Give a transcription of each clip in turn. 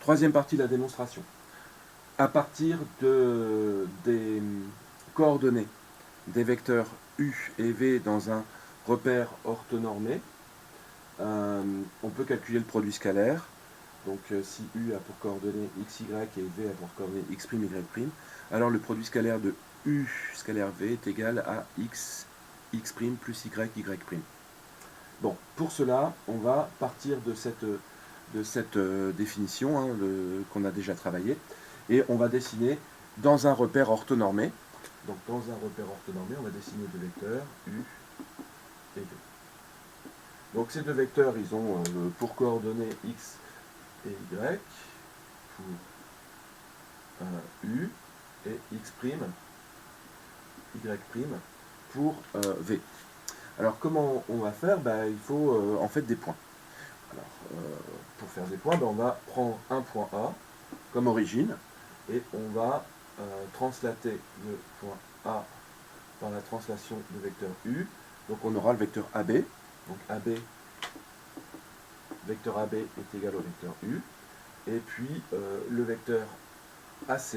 Troisième partie de la démonstration. À partir des coordonnées des vecteurs U et V dans un repère orthonormé, on peut calculer le produit scalaire. Donc si U a pour coordonnées xy et V a pour coordonnées x', y', alors le produit scalaire de U scalaire V est égal à x plus y, y'. Bon, pour cela, on va partir de cette définition hein, qu'on a déjà travaillée, et on va dessiner dans un repère orthonormé. Donc dans un repère orthonormé, on va dessiner deux vecteurs, U et V. Donc ces deux vecteurs, ils ont pour coordonnées x et y, pour U, et x', y' pour V. Alors comment on va faire? Il faut en fait des points. Alors, pour faire des points, on va prendre un point A comme origine, et on va translater le point A par la translation du vecteur U. Donc on aura le vecteur AB. Donc vecteur AB est égal au vecteur U. Et puis le vecteur AC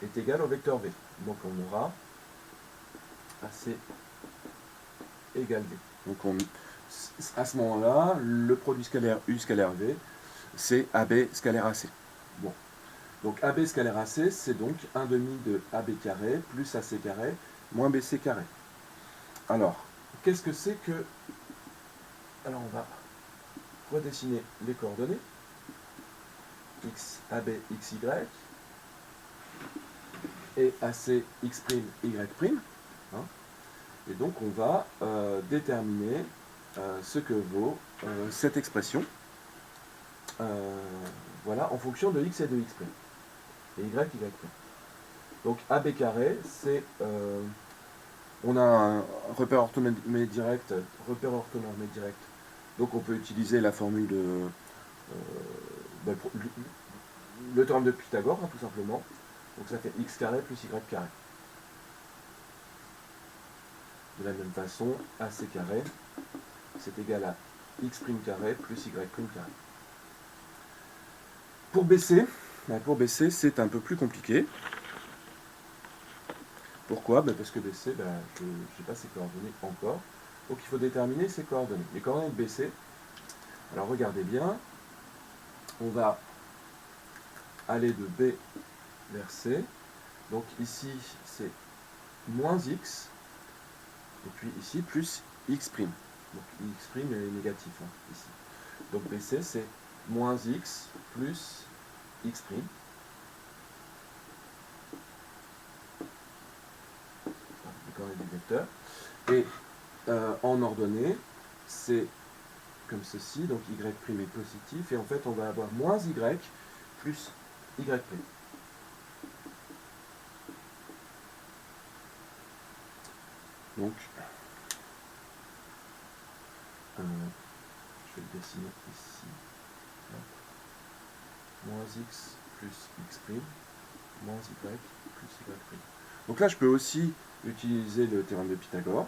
est égal au vecteur V. Donc on aura AC égale V. Donc à ce moment-là, le produit scalaire U scalaire V, c'est AB scalaire AC. Bon. Donc AB scalaire AC, c'est donc 1 demi de AB carré plus AC carré moins BC carré. Alors, qu'est-ce que c'est que... Alors on va redessiner les coordonnées. X, AB, XY et AC, X', Y'. Hein. Et donc on va déterminer ce que vaut cette expression. Voilà, en fonction de X et de X'. Et Y, Y'. Donc AB carré, c'est... on a un repère orthonormé direct, donc on peut utiliser la formule de le théorème de Pythagore, hein, tout simplement. Donc ça fait x carré plus y carré. De la même façon, AC carré, c'est égal à x' carré plus y' carré. Pour BC, c'est un peu plus compliqué. Pourquoi? Parce que BC, je n'ai pas ses coordonnées encore. Donc il faut déterminer ses coordonnées. Les coordonnées de BC, alors regardez bien, on va aller de B vers C. Donc ici, c'est moins x, et puis ici, plus x'. Donc x' est négatif, hein, ici. Donc BC, c'est moins x plus x'. Les coordonnées du vecteur. Et en ordonnée, c'est comme ceci, donc y' est positif, et en fait on va avoir moins y plus y'. Donc, je vais le dessiner ici. Moins x plus x', moins y plus y'. Donc là, je peux aussi utiliser le théorème de Pythagore.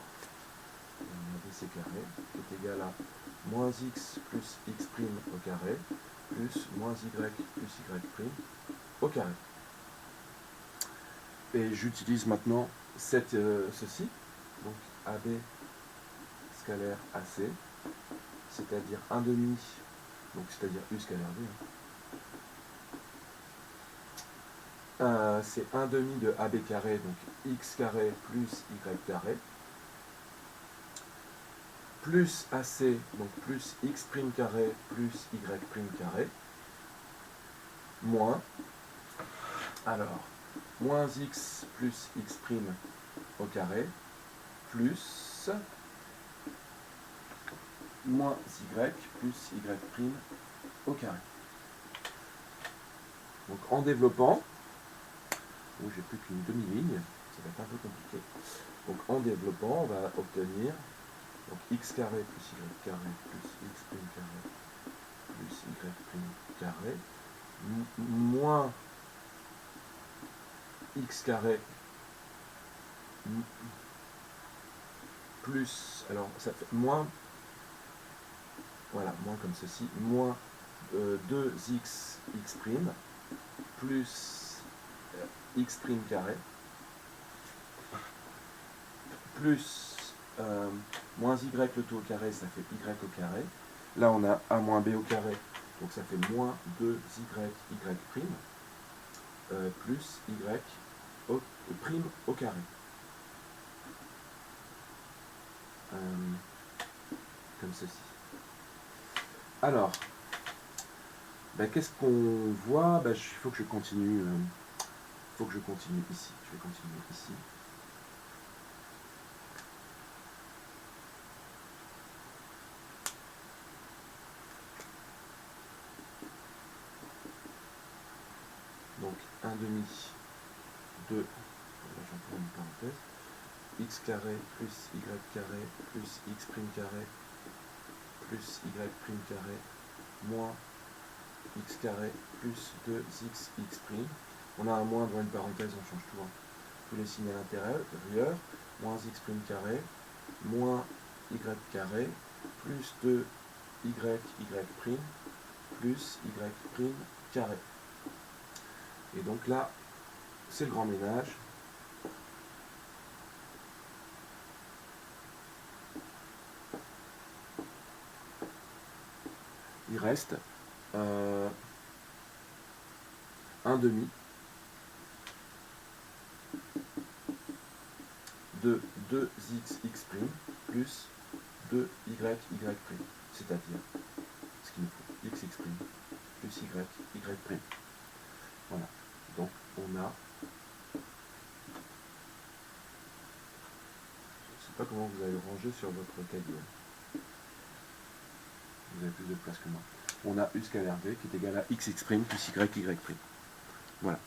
BC carré est égal à moins x plus x' au carré plus moins y plus y' au carré. Et j'utilise maintenant ceci, donc AB scalaire AC, c'est-à-dire 1 demi, donc c'est-à-dire U scalaire V. C'est 1 demi de AB carré, donc x carré plus y carré, plus AC, donc plus x' carré plus y' carré, moins, alors, moins x plus x' au carré, plus moins y plus y' au carré. Donc en développant, j'ai plus qu'une demi-ligne, ça va être un peu compliqué. Donc en développant, on va obtenir donc x carré plus y carré plus x' carré plus y' carré moins x carré plus, alors ça fait moins, voilà, moins comme ceci, moins 2x x' plus x' carré plus moins y le tout au carré, ça fait y au carré. Là, on a a moins b au carré, donc ça fait moins 2y y' plus y au, prime au carré. Comme ceci. Alors, ben, qu'est-ce qu'on voit? Ben, il faut que je continue. Faut que je continue ici. Je vais continuer ici. Donc 1 demi de, j'emploie une parenthèse, x carré plus y carré plus x prime carré plus y prime carré moins x carré plus 2x x prime. On a un moins devant une parenthèse, on change tout, hein. Tous les signes à l'intérieur, moins x prime carré moins y carré plus 2y y prime plus y prime carré. Et donc là, c'est le grand ménage. Il reste 1 demi de 2x x' plus 2y y', c'est-à-dire ce qu'il nous faut, x x' plus y y'. Voilà, donc on a, je ne sais pas comment vous allez ranger sur votre cahier, vous avez plus de place que moi. On a u scalaire v qui est égal à x x' plus y y'. Voilà.